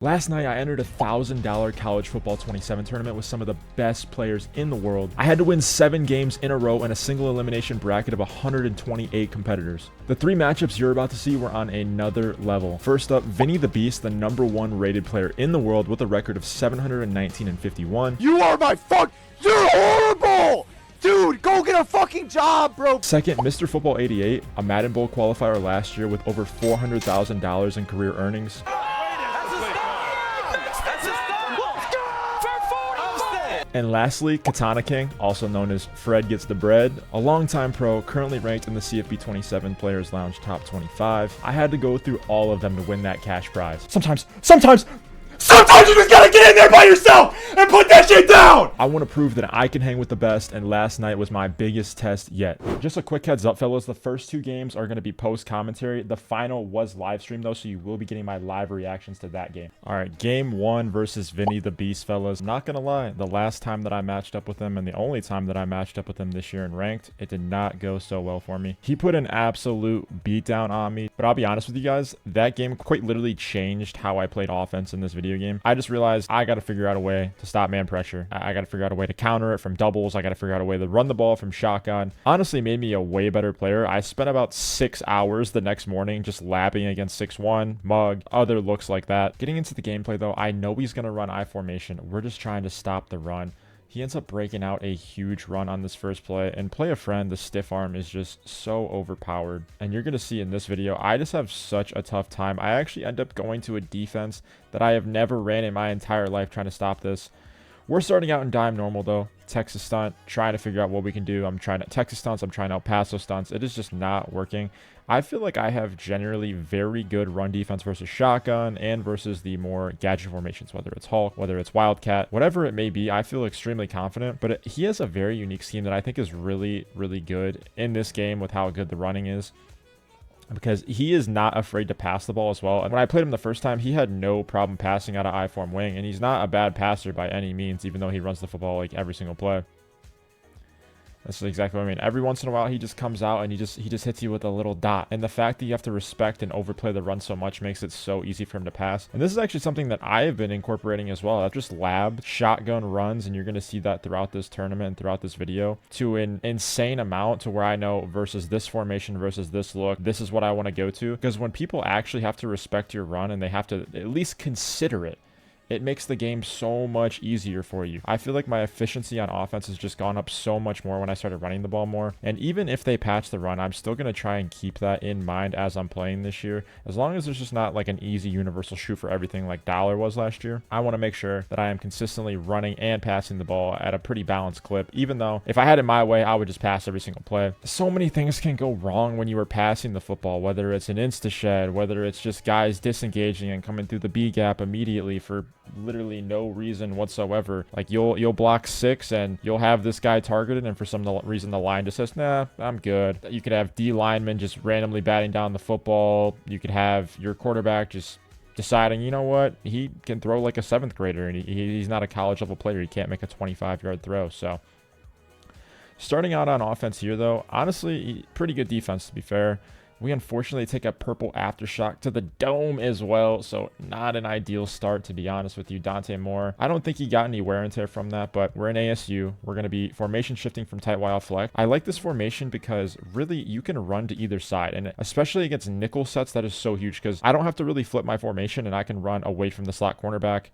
Last night, I entered a $1,000 college football 27 tournament with some of the best players in the world. I had to win 7 games in a row in a single elimination bracket of 128 competitors. The 3 matchups you're about to see were on another level. First up, Vinnie the Beast, the #1 rated player in the world with a record of 719 and 51. You are my You're horrible! Dude, go get a fucking job, bro! Second, Mr. Football 88, a Madden Bowl qualifier last year with over $400,000 in career earnings. And lastly, Katana King, also known as Fred Gets the Bread, a longtime pro, currently ranked in the CFB 27 Players Lounge Top 25. I had to go through all of them to win that cash prize. Sometimes you just gotta get in there by yourself and put that shit down! I want to prove that I can hang with the best, and last night was my biggest test yet. Just a quick heads up, fellas, the first 2 games are going to be post-commentary. The final was live stream, though, so you will be getting my live reactions to that game. Alright, game 1 versus Vinnie the Beast, fellas. Not gonna lie, the last time that I matched up with him, and the only time that I matched up with him this year in ranked, it did not go so well for me. He put an absolute beatdown on me, but I'll be honest with you guys, that game quite literally changed how I played offense in this video game. I just realized I got to figure out a way to stop man pressure. I got to figure out a way to counter it from doubles. I got to figure out a way to run the ball from shotgun. Honestly, made me a way better player. I spent about 6 hours the next morning just labbing against 6-1, mug, other looks like that. Getting into the gameplay though, I know he's going to run I formation. We're just trying to stop the run. He ends up breaking out a huge run on this first play, and play a friend, the stiff arm is just so overpowered. And you're going to see in this video, I just have such a tough time. I actually end up going to a defense that I have never ran in my entire life trying to stop this. We're starting out in dime normal though. Texas stunt, trying to figure out what we can do. I'm trying to Texas stunts, I'm trying to El Paso stunts. It is just not working. I feel like I have generally very good run defense versus shotgun and versus the more gadget formations, whether it's Hulk, whether it's Wildcat, whatever it may be. I feel extremely confident, but he has a very unique scheme that I think is really, really good in this game with how good the running is, because he is not afraid to pass the ball as well. And when I played him the first time, he had no problem passing out of I-form wing, and he's not a bad passer by any means, even though he runs the football like every single play. That's exactly what I mean. Every once in a while, he just comes out and he just hits you with a little dot. And the fact that you have to respect and overplay the run so much makes it so easy for him to pass. And this is actually something that I have been incorporating as well. I've just labbed shotgun runs, and you're going to see that throughout this tournament and throughout this video to an insane amount, to where I know versus this formation versus this look, this is what I want to go to. Because when people actually have to respect your run and they have to at least consider it, it makes the game so much easier for you. I feel like my efficiency on offense has just gone up so much more when I started running the ball more. And even if they patch the run, I'm still going to try and keep that in mind as I'm playing this year. As long as there's just not like an easy universal shoot for everything like Dollar was last year, I want to make sure that I am consistently running and passing the ball at a pretty balanced clip. Even though if I had it my way, I would just pass every single play. So many things can go wrong when you are passing the football, whether it's an insta shed, whether it's just guys disengaging and coming through the B gap immediately for literally no reason whatsoever. Like you'll block 6 and you'll have this guy targeted, and for some reason the line just says, nah, I'm good. You could have D linemen just randomly batting down the football. You could have your quarterback just deciding, you know what, he can throw like a 7th grader, and he's not a college level player. He can't make a 25-yard throw. So starting out on offense here though, honestly, pretty good defense to be fair. We unfortunately take a purple aftershock to the dome as well, so not an ideal start, to be honest with you. Dante Moore, I don't think he got any wear and tear from that, but we're in ASU. We're going to be formation shifting from tight wide flex. I like this formation because really you can run to either side, and especially against nickel sets, that is so huge because I don't have to really flip my formation and I can run away from the slot cornerback.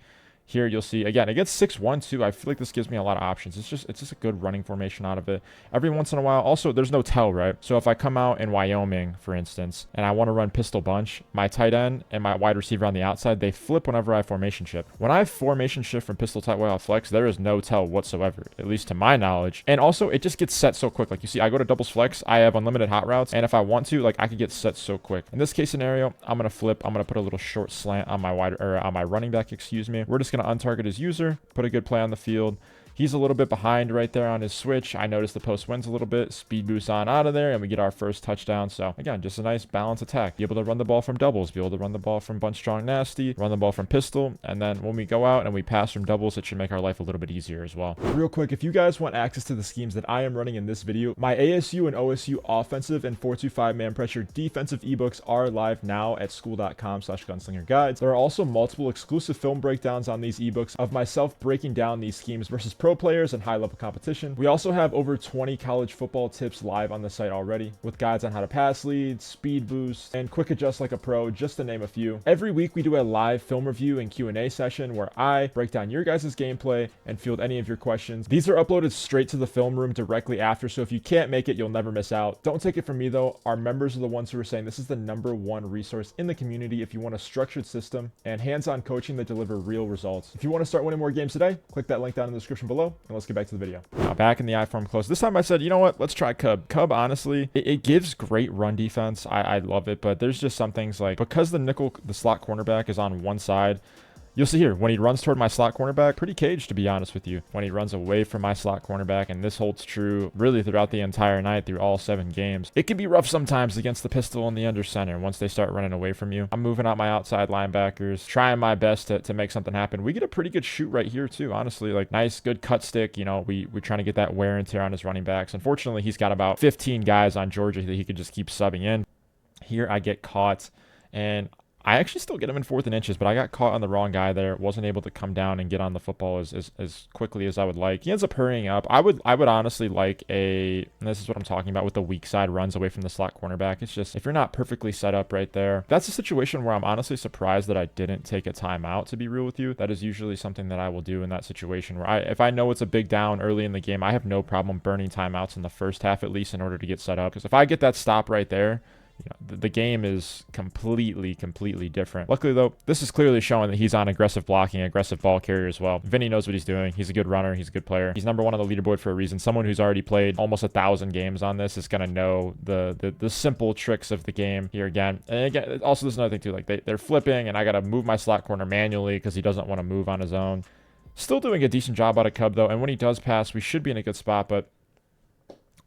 Here you'll see, again, against 6-1 too, I feel like this gives me a lot of options. It's just a good running formation out of it. Every once in a while, also, there's no tell, right? So if I come out in Wyoming, for instance, and I want to run pistol bunch, my tight end and my wide receiver on the outside, they flip whenever I formation shift. When I formation shift from pistol tight wide flex, there is no tell whatsoever, at least to my knowledge. And also, it just gets set so quick. Like you see, I go to doubles flex, I have unlimited hot routes, and if I want to, like, I could get set so quick. In this case scenario, I'm going to flip. I'm going to put a little short slant on my running back, excuse me. We're just going to untarget his user, put a good play on the field, He's a little bit behind right there on his switch. I noticed the post wins a little bit. Speed boost on out of there, and we get our first touchdown. So again, just a nice balanced attack. Be able to run the ball from doubles, be able to run the ball from bunch strong nasty, run the ball from pistol, and then when we go out and we pass from doubles, it should make our life a little bit easier as well. Real quick, if you guys want access to the schemes that I am running in this video, my ASU and OSU offensive and 425 man pressure defensive ebooks are live now at school.com/gunslingerguides. There are also multiple exclusive film breakdowns on these ebooks of myself breaking down these schemes versus pro players and high level competition. We also have over 20 college football tips live on the site already, with guides on how to pass leads, speed boost, and quick adjust like a pro, just to name a few. Every week we do a live film review and Q&A session where I break down your guys' gameplay and field any of your questions. These are uploaded straight to the film room directly after, so if you can't make it, you'll never miss out. Don't take it from me though, our members are the ones who are saying this is the #1 resource in the community if you want a structured system and hands-on coaching that deliver real results. If you want to start winning more games today, click that link down in the description below, and let's get back to the video. Now back in the I-form close. This time I said, you know what, let's try Cub. Cub, honestly, it gives great run defense. I love it, but there's just some things like, because the slot cornerback is on one side, you'll see here, when he runs toward my slot cornerback, pretty caged, to be honest with you. When he runs away from my slot cornerback, and this holds true really throughout the entire night, through all 7 games, it can be rough sometimes against the pistol and the under center once they start running away from you. I'm moving out my outside linebackers, trying my best to make something happen. We get a pretty good shoot right here, too, honestly. Like, nice, good cut stick. You know, we're trying to get that wear and tear on his running backs. Unfortunately, he's got about 15 guys on Georgia that he could just keep subbing in. Here, I get caught, and I actually still get him in 4th and inches, but I got caught on the wrong guy there. Wasn't able to come down and get on the football as quickly as I would like. He ends up hurrying up. I would honestly like and this is what I'm talking about with the weak side runs away from the slot cornerback. It's just, if you're not perfectly set up right there, that's a situation where I'm honestly surprised that I didn't take a timeout, to be real with you. That is usually something that I will do in that situation where if I know it's a big down early in the game, I have no problem burning timeouts in the first half at least in order to get set up. Because if I get that stop right there, you know, the game is completely different. Luckily, though, this is clearly showing that he's on aggressive blocking, aggressive ball carrier as well. Vinnie knows what he's doing. He's a good runner. He's a good player. He's #1 on the leaderboard for a reason. Someone who's already played almost 1,000 games on this is going to know the simple tricks of the game here again. And again, also, there's another thing, too. Like, they're flipping, and I got to move my slot corner manually because he doesn't want to move on his own. Still doing a decent job out of Cub, though. And when he does pass, we should be in a good spot, but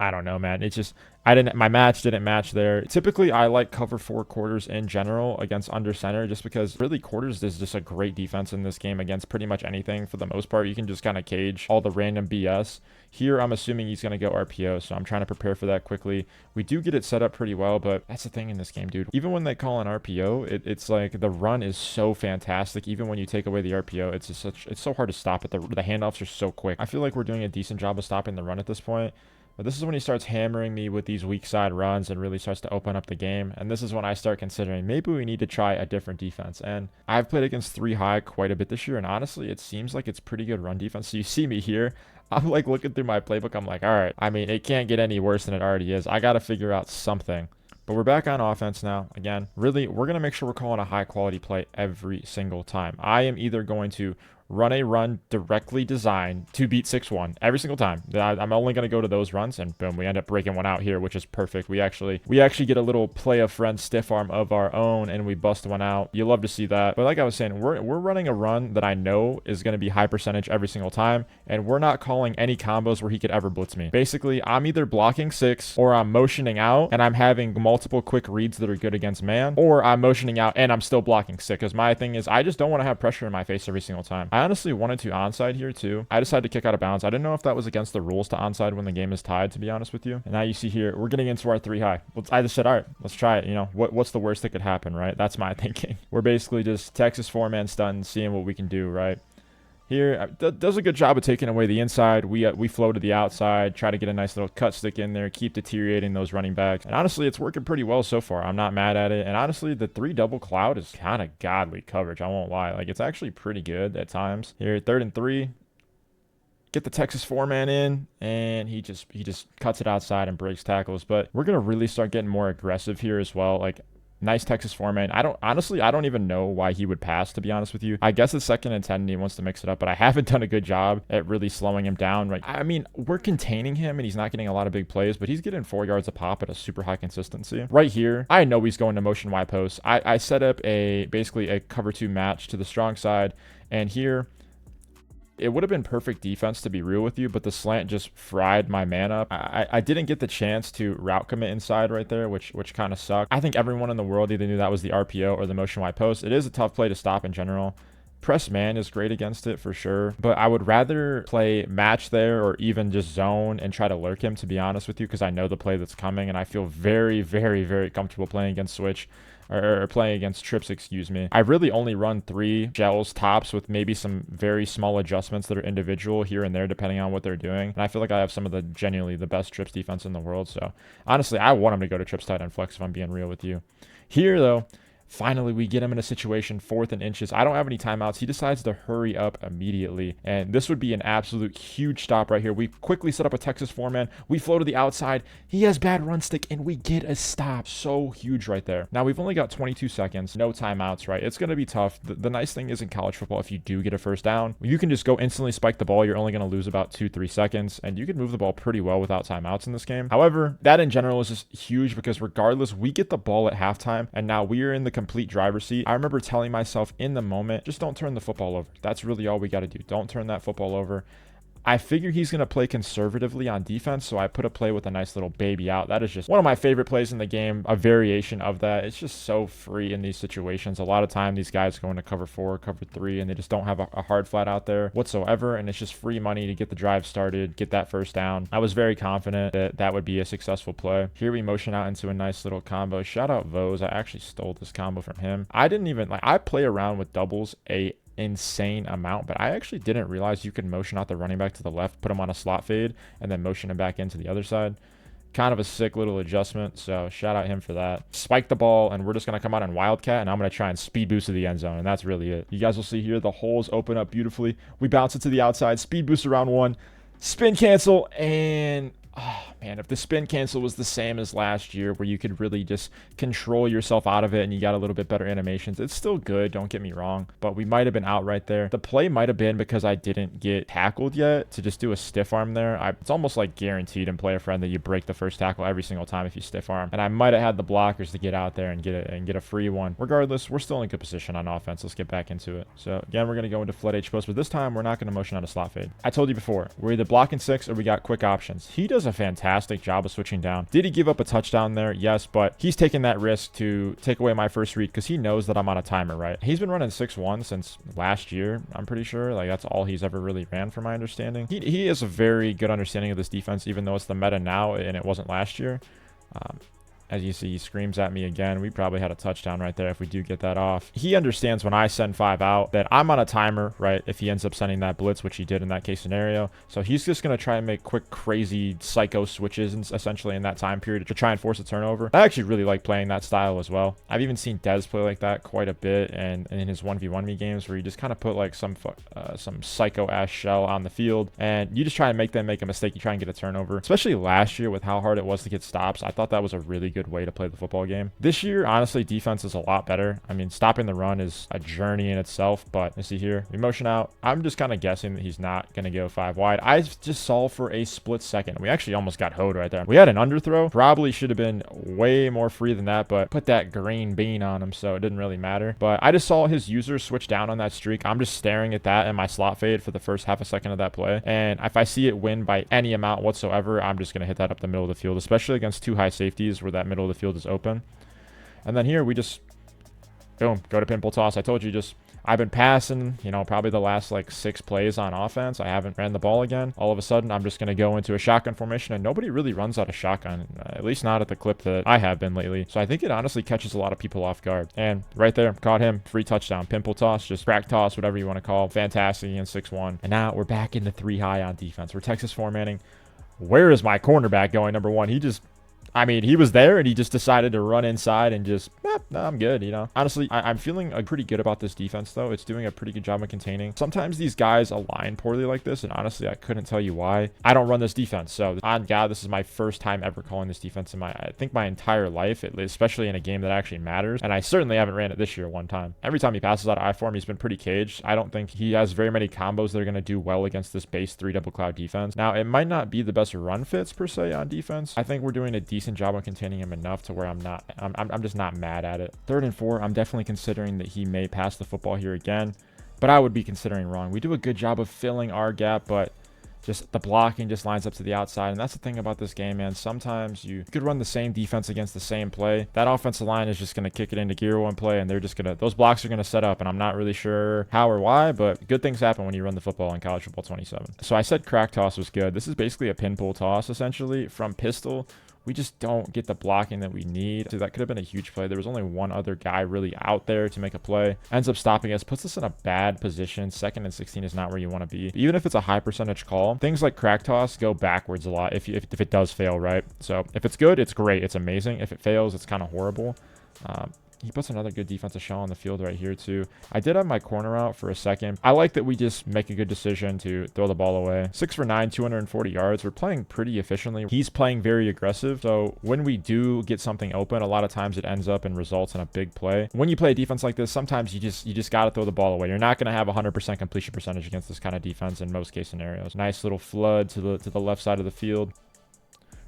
I don't know, man. It's just, my match didn't match there. Typically, I like cover 4 quarters in general against under center, just because really quarters is just a great defense in this game against pretty much anything for the most part. You can just kind of cage all the random BS. Here, I'm assuming he's going to go RPO, so I'm trying to prepare for that quickly. We do get it set up pretty well, but that's the thing in this game, dude. Even when they call an RPO, it's like the run is so fantastic. Even when you take away the RPO, it's so hard to stop it. The handoffs are so quick. I feel like we're doing a decent job of stopping the run at this point. But this is when he starts hammering me with these weak side runs and really starts to open up the game. And this is when I start considering maybe we need to try a different defense. And I've played against 3 high quite a bit this year. And honestly, it seems like it's pretty good run defense. So you see me here. I'm like looking through my playbook. I'm like, all right, I mean, it can't get any worse than it already is. I got to figure out something. But we're back on offense now. Again, really, we're going to make sure we're calling a high quality play every single time. I am either going to run a run directly designed to beat 6-1 every single time. I'm only going to go to those runs, and boom, we end up breaking one out here, which is perfect. We actually get a little play of friend stiff arm of our own, and we bust one out. You love to see that. But like I was saying, we're running a run that I know is going to be high percentage every single time, and we're not calling any combos where he could ever blitz me. Basically, I'm either blocking 6, or I'm motioning out, and I'm having multiple quick reads that are good against man, or I'm motioning out, and I'm still blocking 6, because my thing is I just don't want to have pressure in my face every single time. I honestly wanted to onside here too. I decided to kick out of bounds. I didn't know if that was against the rules to onside when the game is tied, to be honest with you. And now you see here, we're getting into our 3 high. I just said, all right, let's try it. You know, what's the worst that could happen, right? That's my thinking. We're basically just Texas 4-man stun, seeing what we can do, right? Here, does a good job of taking away the inside. We flow to the outside, try to get a nice little cut stick in there, keep deteriorating those running backs. And honestly, it's working pretty well so far. I'm not mad at it. And honestly, the 3 double cloud is kind of godly coverage. I won't lie. Like, it's actually pretty good at times. Here, 3rd and 3. Get the Texas 4-man in, and he just cuts it outside and breaks tackles. But we're going to really start getting more aggressive here as well. Like, nice Texas 4-man. I don't even know why he would pass, to be honest with you. I guess it's 2nd and 10 and he wants to mix it up, but I haven't done a good job at really slowing him down. Right? I mean, we're containing him and he's not getting a lot of big plays, but he's getting 4 yards a pop at a super high consistency. Right here, I know he's going to motion Y post. I set up basically a cover 2 match to the strong side, and here It would have been perfect defense, to be real with you, but the slant just fried my man up. I didn't get the chance to route commit inside right there, which kind of sucked. I think everyone in the world either knew that was the RPO or the motion wide post. It is a tough play to stop in general. Press man is great against it for sure, but I would rather play match there or even just zone and try to lurk him, to be honest with you, because I know the play that's coming, and I feel very, very, very comfortable playing against switch or playing against trips, excuse me. I really only run 3 shells tops with maybe some very small adjustments that are individual here and there depending on what they're doing. And I feel like I have some of the genuinely the best trips defense in the world. So honestly, I want him to go to trips tight end flex if I'm being real with you. Here though, finally, we get him in a situation 4th and inches. I don't have any timeouts. He decides to hurry up immediately. And this would be an absolute huge stop right here. We quickly set up a Texas 4-man. We flow to the outside. He has bad run stick, and we get a stop. So huge right there. Now, we've only got 22 seconds. No timeouts, right? It's going to be tough. The nice thing is in college football, if you do get a first down, you can just go instantly spike the ball. You're only going to lose about 2-3 seconds, and you can move the ball pretty well without timeouts in this game. However, that in general is just huge because regardless, we get the ball at halftime, and now we are in the complete driver's seat. I remember telling myself in the moment, just don't turn the football over. That's really all we got to do. Don't turn that football over. I figure he's going to play conservatively on defense, so I put a play with a nice little baby out. That is just one of my favorite plays in the game, a variation of that. It's just so free in these situations. A lot of time, these guys go into cover 4, cover 3, and they just don't have a hard flat out there whatsoever, and it's just free money to get the drive started, get that first down. I was very confident that that would be a successful play. Here we motion out into a nice little combo. Shout out Vose. I actually stole this combo from him. I didn't even, I play around with doubles insane amount, but I actually didn't realize you could motion out the running back to the left, put him on a slot fade, and then motion him back into the other side. Kind of a sick little adjustment, so shout out him for that. Spike the ball, and we're just going to come out on Wildcat, and I'm going to try and speed boost to the end zone, and that's really it. You guys will see here the holes open up beautifully. We bounce it to the outside, speed boost around 1, spin cancel, and oh man, if the spin cancel was the same as last year where you could really just control yourself out of it and you got a little bit better animations, it's still good, don't get me wrong, but we might have been out right there. The play might have been because I didn't get tackled yet to just do a stiff arm there. It's almost like guaranteed in Player Friend that you break the first tackle every single time if you stiff arm, and I might have had the blockers to get out there and get a free one. Regardless, we're still in good position on offense. Let's get back into it. So again, we're going to go into flood H post, but this time we're not going to motion out a slot fade. I told you before, we're either blocking 6 or we got quick options. He does a fantastic job of switching down. Did he give up a touchdown there? Yes, but he's taking that risk to take away my first read because he knows that I'm on a timer, right? He's been running 6-1 since last year, I'm pretty sure. Like, that's all he's ever really ran from my understanding. He has a very good understanding of this defense, even though it's the meta now and it wasn't last year. As you see, he screams at me again. We probably had a touchdown right there if we do get that off. He understands when I send 5 out that I'm on a timer, right, if he ends up sending that blitz, which he did in that case scenario. So he's just going to try and make quick, crazy, psycho switches essentially in that time period to try and force a turnover. I actually really like playing that style as well. I've even seen Dez play like that quite a bit and in his 1v1 me games where you just kind of put like some psycho-ass shell on the field and you just try and make them make a mistake. You try and get a turnover. Especially last year with how hard it was to get stops. I thought that was a really good way to play the football game. This year, honestly, defense is a lot better. I mean, stopping the run is a journey in itself, but you see here, we motion out. I'm just kind of guessing that he's not going to go 5 wide. I just saw for a split second. We actually almost got hoed right there. We had an underthrow. Probably should have been way more free than that, but put that green bean on him, so it didn't really matter. But I just saw his user switch down on that streak. I'm just staring at that in my slot fade for the first half a second of that play. And if I see it win by any amount whatsoever, I'm just going to hit that up the middle of the field, especially against 2 high safeties where that middle of the field is open. And then here we just boom, go to pimple toss. I told you, I've been passing, you know, probably the last like 6 plays on offense. I haven't ran the ball again. All of a sudden, I'm just going to go into a shotgun formation, and nobody really runs out of shotgun, at least not at the clip that I have been lately. So I think it honestly catches a lot of people off guard. And right there, caught him. Free touchdown. Pimple toss, just crack toss, whatever you want to call. Fantastic against 6-1. And now we're back into 3 high on defense. We're Texas 4-manning. Where is my cornerback going? Number 1, he was there and he just decided to run inside and just, no, I'm good, you know. Honestly, I'm feeling pretty good about this defense, though. It's doing a pretty good job of containing. Sometimes these guys align poorly like this, and honestly, I couldn't tell you why. I don't run this defense, so on God, this is my first time ever calling this defense in I think my entire life, especially in a game that actually matters, and I certainly haven't ran it this year one time. Every time he passes out of I-form, he's been pretty caged. I don't think he has very many combos that are going to do well against this base 3 double cloud defense. Now, it might not be the best run fits, per se, on defense. I think we're doing a decent job of containing him enough to where I'm just not mad at it. 3rd and 4, I'm definitely considering that he may pass the football here again. but I would be considering wrong. We do a good job of filling our gap, but just the blocking just lines up to the outside. And that's the thing about this game, man. Sometimes you could run the same defense against the same play. That offensive line is just going to kick it into gear one play, and they're just going to, those blocks are going to set up. And I'm not really sure how or why, but good things happen when you run the football in college football 27. So I said crack toss was good. This is basically a pin pull toss, essentially, from pistol. We just don't get the blocking that we need. So that could have been a huge play. There was only one other guy really out there to make a play. Ends up stopping us, puts us in a bad position. 2nd and 16 is not where you want to be. Even if it's a high percentage call, things like crack toss go backwards a lot if it does fail, right? So if it's good, it's great. It's amazing. If it fails, it's kind of horrible. He puts another good defensive shell on the field right here, too. I did have my corner out for a second. I like that we just make a good decision to throw the ball away. 6 for 9, 240 yards. We're playing pretty efficiently. He's playing very aggressive. So when we do get something open, a lot of times it ends up and results in a big play. When you play a defense like this, sometimes you just got to throw the ball away. You're not going to have 100% completion percentage against this kind of defense in most case scenarios. Nice little flood to the left side of the field.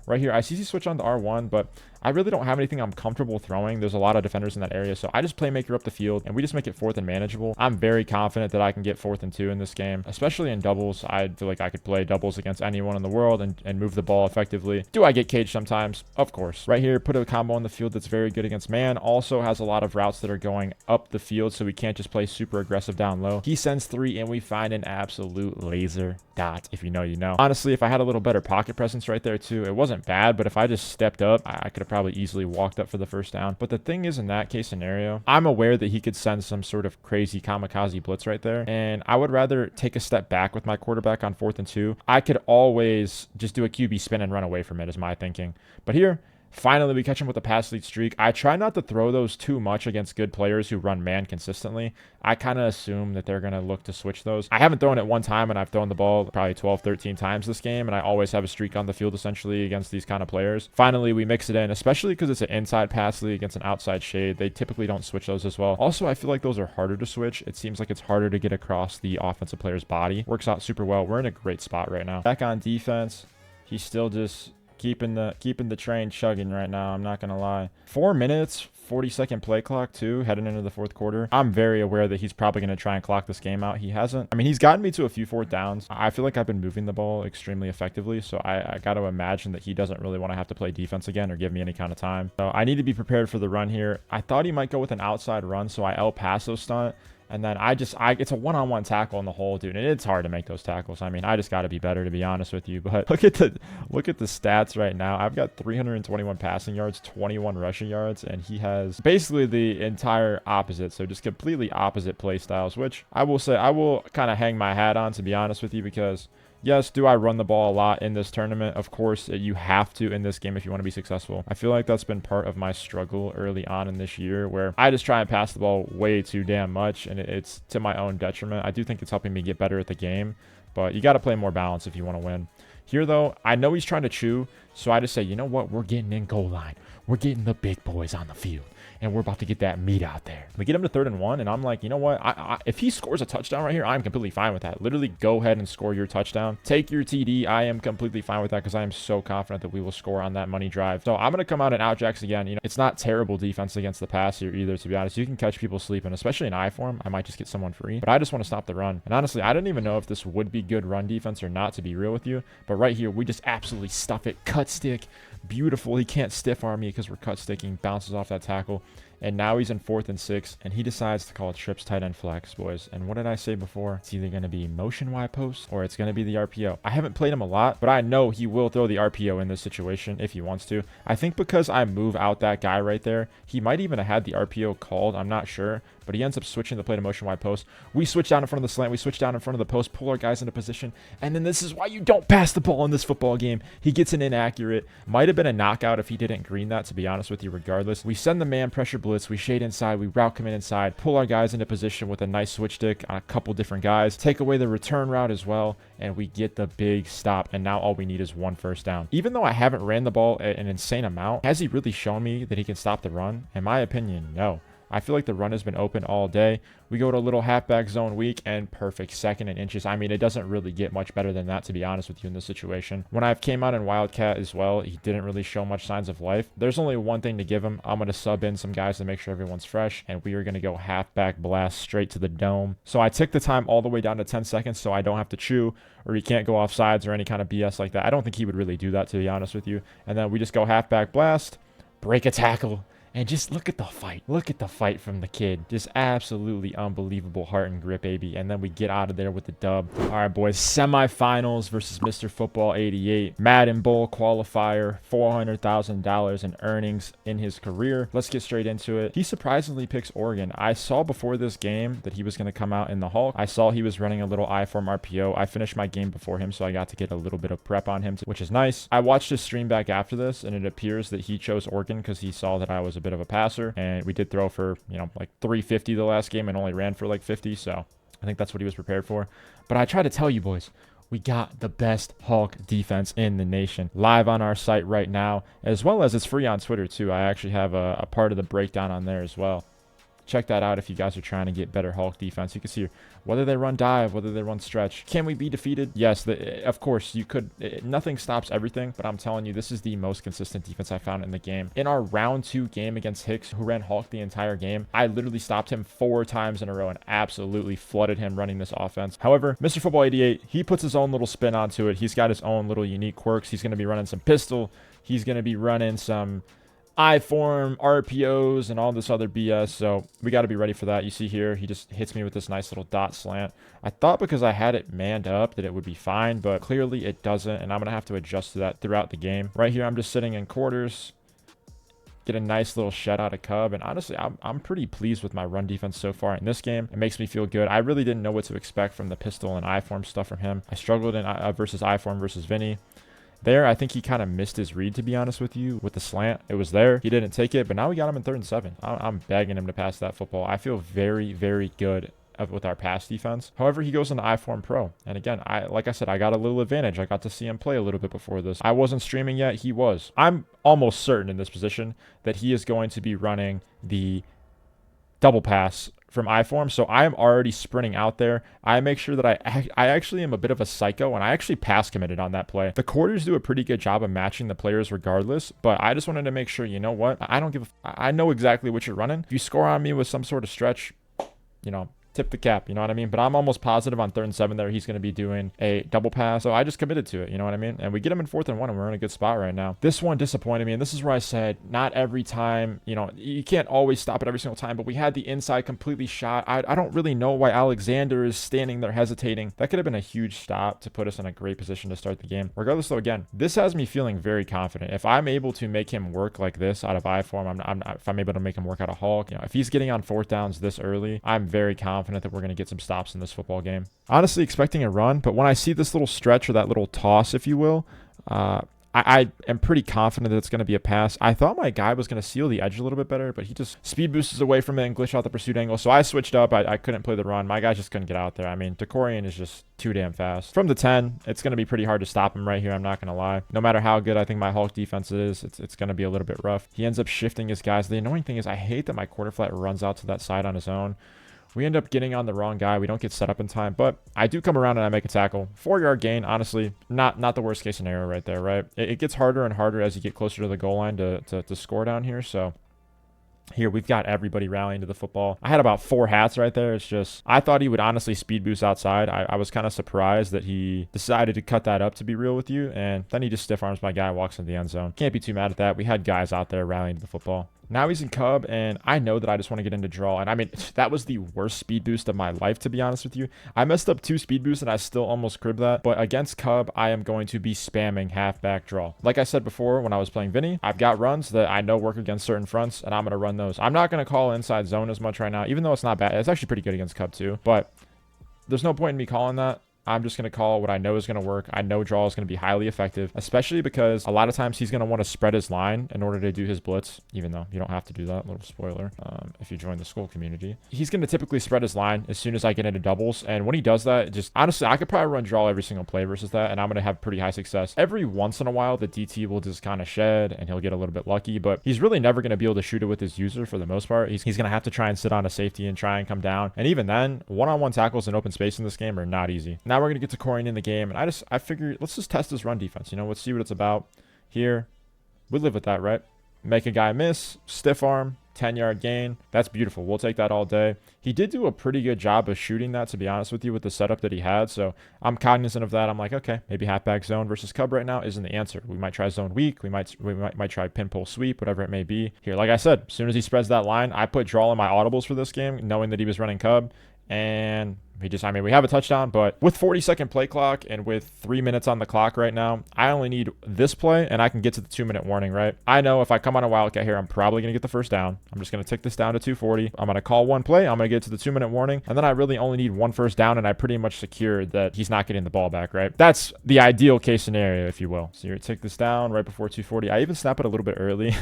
Right here, I see switch on to R1, but I really don't have anything I'm comfortable throwing. There's a lot of defenders in that area, so I just playmaker up the field, and we just make it 4th and manageable. I'm very confident that I can get 4th and 2 in this game, especially in doubles. I feel like I could play doubles against anyone in the world and move the ball effectively. Do I get caged sometimes? Of course. Right here, put a combo on the field that's very good against man. Also has a lot of routes that are going up the field, so we can't just play super aggressive down low. He sends 3, and we find an absolute laser dot. If you know, you know. Honestly, if I had a little better pocket presence right there too, it wasn't bad, but if I just stepped up, I could have probably easily walked up for the first down. But the thing is, in that case scenario, I'm aware that he could send some sort of crazy kamikaze blitz right there, and I would rather take a step back with my quarterback on 4th and 2. I could always just do a QB spin and run away from it, is my thinking. But here, finally, we catch him with a pass lead streak. I try not to throw those too much against good players who run man consistently. I kind of assume that they're going to look to switch those. I haven't thrown it one time, and I've thrown the ball probably 12, 13 times this game, and I always have a streak on the field essentially against these kind of players. Finally, we mix it in, especially because it's an inside pass lead against an outside shade. They typically don't switch those as well. Also, I feel like those are harder to switch. It seems like it's harder to get across the offensive player's body. Works out super well. We're in a great spot right now. Back on defense, he's still just keeping the train chugging right now. I'm not gonna lie. 4 minutes, 40-second play clock too, heading into the 4th quarter. I'm very aware that he's probably gonna try and clock this game out. He hasn't. I mean, he's gotten me to a few 4th downs. I feel like I've been moving the ball extremely effectively, so I got to imagine that he doesn't really want to have to play defense again or give me any kind of time. So I need to be prepared for the run here. I thought he might go with an outside run, so I El Paso stunt. And then it's a one-on-one tackle in the hole, dude. And it's hard to make those tackles. I mean, I just got to be better, to be honest with you. But look at the stats right now. I've got 321 passing yards, 21 rushing yards, and he has basically the entire opposite. So just completely opposite play styles, which I will say I will kind of hang my hat on, to be honest with you, because yes, do I run the ball a lot in this tournament? Of course, you have to in this game if you want to be successful. I feel like that's been part of my struggle early on in this year, where I just try and pass the ball way too damn much, and it's to my own detriment. I do think it's helping me get better at the game, but you got to play more balance if you want to win. Here, though, I know he's trying to chew, so I just say, you know what? We're getting in goal line. We're getting the big boys on the field, and we're about to get that meat out there. We get him to 3rd and 1, and I'm like, you know what? If he scores a touchdown right here, I'm completely fine with that. Literally, go ahead and score your touchdown. Take your TD. I am completely fine with that because I am so confident that we will score on that money drive. So I'm going to come out and outjacks again. You know, it's not terrible defense against the pass here either, to be honest. You can catch people sleeping, especially in I form. I might just get someone free, but I just want to stop the run. And honestly, I didn't even know if this would be good run defense or not, to be real with you. But right here, we just absolutely stuff it. Cut stick. Beautiful. He can't stiff arm me because we're cut sticking. Bounces off that tackle. And now he's in 4th and 6, and he decides to call trips tight end flex, boys. And what did I say before? It's either going to be motion Y post or it's going to be the RPO. I haven't played him a lot, but I know he will throw the RPO in this situation if he wants to. I think because I move out that guy right there, he might even have had the RPO called. I'm not sure, but he ends up switching the play to motion Y post. We switch down in front of the slant. We switch down in front of the post, pull our guys into position. And then this is why you don't pass the ball in this football game. He gets an inaccurate. Might have been a knockout if he didn't green that, to be honest with you, regardless. We send the man pressure blitz. We shade inside. We route come in inside, pull our guys into position with a nice switch stick on a couple different guys, take away the return route as well, and we get the big stop. And now all we need is 1 first down. Even though I haven't ran the ball an insane amount, has he really shown me that he can stop the run? In my opinion, no. I feel like the run has been open all day. We go to a little halfback zone weak and perfect 2nd and inches. I mean, it doesn't really get much better than that, to be honest with you, in this situation. When I came out in Wildcat as well, he didn't really show much signs of life. There's only one thing to give him. I'm going to sub in some guys to make sure everyone's fresh, and we are going to go halfback blast straight to the dome. So I tick the time all the way down to 10 seconds so I don't have to chew, or he can't go off sides or any kind of BS like that. I don't think he would really do that, to be honest with you. And then we just go halfback blast, break a tackle, and just look at the fight. Look at the fight from the kid. Just absolutely unbelievable heart and grit, baby. And then we get out of there with the dub. All right, boys. Semifinals versus Mr. Football 88. Madden Bowl qualifier. $400,000 in earnings in his career. Let's get straight into it. He surprisingly picks Oregon. I saw before this game that he was going to come out in the Hulk. I saw he was running a little I-form RPO. I finished my game before him, so I got to get a little bit of prep on him, which is nice. I watched his stream back after this, and it appears that he chose Oregon because he saw that I was a bit of a passer, and we did throw for, you know, like 350 the last game and only ran for like 50, so I think that's what he was prepared for. But I try to tell you, boys, we got the best Hulk defense in the nation live on our site right now, as well as it's free on Twitter too. I actually have a part of the breakdown on there as well. Check that out if you guys are trying to get better Hulk defense. You can see here, whether they run dive, whether they run stretch. Can we be defeated? Yes, of course you could. Nothing stops everything, but I'm telling you, this is the most consistent defense I found in the game. In our round 2 game against Hicks, who ran Hulk the entire game, I literally stopped him 4 times in a row and absolutely flooded him running this offense. However, Mr. Football 88, he puts his own little spin onto it. He's got his own little unique quirks. He's going to be running some pistol. He's going to be running some I-form, RPOs, and all this other BS, so we got to be ready for that. You see here, he just hits me with this nice little dot slant. I thought because I had it manned up that it would be fine, but clearly it doesn't, and I'm going to have to adjust to that throughout the game. Right here, I'm just sitting in quarters, get a nice little shutout of Cub, and honestly, I'm pretty pleased with my run defense so far in this game. It makes me feel good. I really didn't know what to expect from the pistol and I-form stuff from him. I struggled in versus I-form versus Vinnie. There, I think he kind of missed his read, to be honest with you, with the slant. It was there. He didn't take it, but now we got him in 3rd and 7. I'm begging him to pass that football. I feel very, very good with our pass defense. However, he goes into I-form Pro. And again, like I said, I got a little advantage. I got to see him play a little bit before this. I wasn't streaming yet. He was. I'm almost certain in this position that he is going to be running the double pass from I-form, so I am already sprinting out there. I make sure that I actually am a bit of a psycho, and I actually pass committed on that play. The quarters do a pretty good job of matching the players regardless, but I just wanted to make sure, you know what, I know exactly what you're running. If you score on me with some sort of stretch, you know, tip the cap, you know what I mean? But I'm almost positive on 3rd and 7 there he's going to be doing a double pass, so I just committed to it, you know what I mean? And we get him in 4th and 1, and we're in a good spot right now. This one disappointed me, and this is where I said not every time, you know, you can't always stop it every single time, but we had the inside completely shot. I don't really know why Alexander is standing there hesitating. That could have been a huge stop to put us in a great position to start the game. Regardless, though, again, this has me feeling very confident. If I'm able to make him work like this out of I-form, if I'm able to make him work out of Hulk, you know, if he's getting on 4th downs this early, I'm very confident that we're going to get some stops in this football game. Honestly expecting a run, but when I see this little stretch or that little toss, if you will, I am pretty confident that it's going to be a pass. I thought my guy was going to seal the edge a little bit better, but he just speed boosts away from it and glitch out the pursuit angle. So I switched up. I couldn't play the run. My guy just couldn't get out there. I mean, Decorian is just too damn fast. From the 10, it's going to be pretty hard to stop him right here. I'm not going to lie. No matter how good I think my Hulk defense is, it's going to be a little bit rough. He ends up shifting his guys. The annoying thing is I hate that my quarter flat runs out to that side on his own. We end up getting on the wrong guy. We don't get set up in time, but I do come around and I make a tackle. 4-yard gain, honestly, not the worst case scenario right there, right? It gets harder and harder as you get closer to the goal line to score down here, so here we've got everybody rallying to the football. I had about 4 hats right there. It's just, I thought he would honestly speed boost outside. I was kind of surprised that he decided to cut that up, to be real with you, and then he just stiff arms my guy, walks in the end zone. Can't be too mad at that. We had guys out there rallying to the football. Now he's in Cub, and I know that I just want to get into draw. And I mean, that was the worst speed boost of my life, to be honest with you. I messed up 2 speed boosts, and I still almost cribbed that. But against Cub, I am going to be spamming halfback draw. Like I said before, when I was playing Vinnie, I've got runs that I know work against certain fronts, and I'm going to run those. I'm not going to call inside zone as much right now, even though it's not bad. It's actually pretty good against Cub too. But there's no point in me calling that I'm just going to call what I know is going to work. I know draw is going to be highly effective, especially because a lot of times he's going to want to spread his line in order to do his blitz, even though you don't have to do that. Little spoiler if you join the school community. He's going to typically spread his line as soon as I get into doubles. And when he does that, just honestly, I could probably run draw every single play versus that, and I'm going to have pretty high success. Every once in a while, the DT will just kind of shed and he'll get a little bit lucky, but he's really never going to be able to shoot it with his user for the most part. He's going to have to try and sit on a safety and try and come down. And even then, one-on-one tackles in open space in this game are not easy. Now we're going to get to coring in the game, and I figured let's just test this run defense. You know, let's see what it's about here. We live with that, right? Make a guy miss, stiff arm, 10-yard gain. That's beautiful. We'll take that all day. He did do a pretty good job of shooting that, to be honest with you, with the setup that he had. So I'm cognizant of that. I'm like, okay, maybe halfback zone versus Cub right now isn't the answer. We might try zone weak. We might try pin pull sweep, whatever it may be. Here, like I said, as soon as he spreads that line, I put draw in my audibles for this game, knowing that he was running Cub. And we have a touchdown, but with 40-second play clock and with 3 minutes on the clock right now, I only need this play and I can get to the 2-minute warning, right? I know if I come on a wildcat here, I'm probably going to get the first down. I'm just going to tick this down to 240. I'm going to call one play. I'm going to get to the 2-minute warning. And then I really only need one first down, and I pretty much secured that he's not getting the ball back, right? That's the ideal case scenario, if you will. So you're tick this down right before 240. I even snap it a little bit early.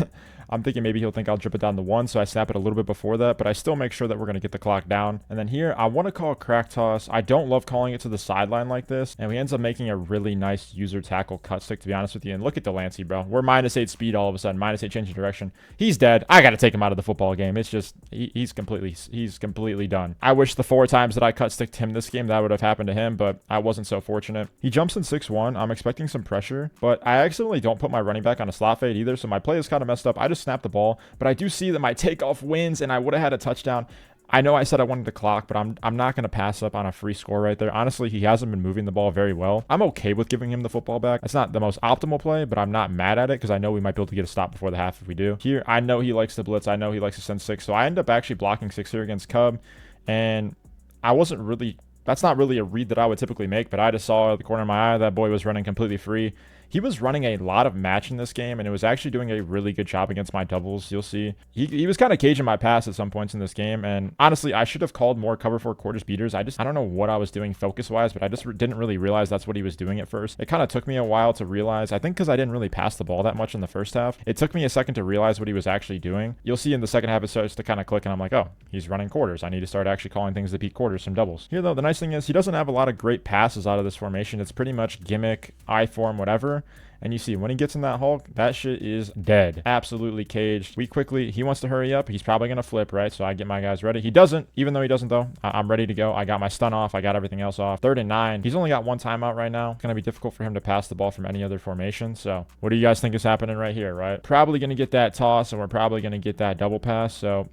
I'm thinking maybe he'll think I'll drip it down to 1, so I snap it a little bit before that, but I still make sure that we're going to get the clock down. And then here, I want to call a crack toss. I don't love calling it to the sideline like this, and he ends up making a really nice user tackle cut stick, to be honest with you. And look at Delancey, bro. We're -8 speed all of a sudden, -8 change of direction. He's dead. I got to take him out of the football game. It's just, he's completely done. I wish the 4 times that I cut sticked him this game, that would have happened to him, but I wasn't so fortunate. He jumps in 6-1. I'm expecting some pressure, but I accidentally don't put my running back on a slot fade either, so my play is kind of messed up. I just snapped the ball, but I do see that my takeoff wins, and I would have had a touchdown. I know I said I wanted to clock, but I'm not going to pass up on a free score right there. Honestly, he hasn't been moving the ball very well. I'm okay with giving him the football back. It's not the most optimal play, but I'm not mad at it because I know we might be able to get a stop before the half if we do. Here, I know he likes to blitz. I know he likes to send 6, so I end up actually blocking 6 here against Cub, and that's not really a read that I would typically make, but I just saw at the corner of my eye that boy was running completely free. He was running a lot of match in this game, and it was actually doing a really good job against my doubles. You'll see. He was kind of caging my pass at some points in this game, and honestly, I should have called more cover 4 quarters beaters. I don't know what I was doing focus-wise, but I just didn't really realize that's what he was doing at first. It kind of took me a while to realize. I think because I didn't really pass the ball that much in the first half. It took me a second to realize what he was actually doing. You'll see in the second half it starts to kind of click, and I'm like, oh, he's running quarters. I need to start actually calling things that beat quarters from doubles. Here, though, the nice thing is he doesn't have a lot of great passes out of this formation. It's pretty much gimmick, I-form, whatever. And you see, when he gets in that Hulk, that shit is dead. Absolutely caged. He wants to hurry up. He's probably going to flip, right? So I get my guys ready. He doesn't. Even though he doesn't, though, I'm ready to go. I got my stun off. I got everything else off. 3rd and 9. He's only got 1 timeout right now. It's going to be difficult for him to pass the ball from any other formation. So what do you guys think is happening right here, right? Probably going to get that toss, and we're probably going to get that double pass. So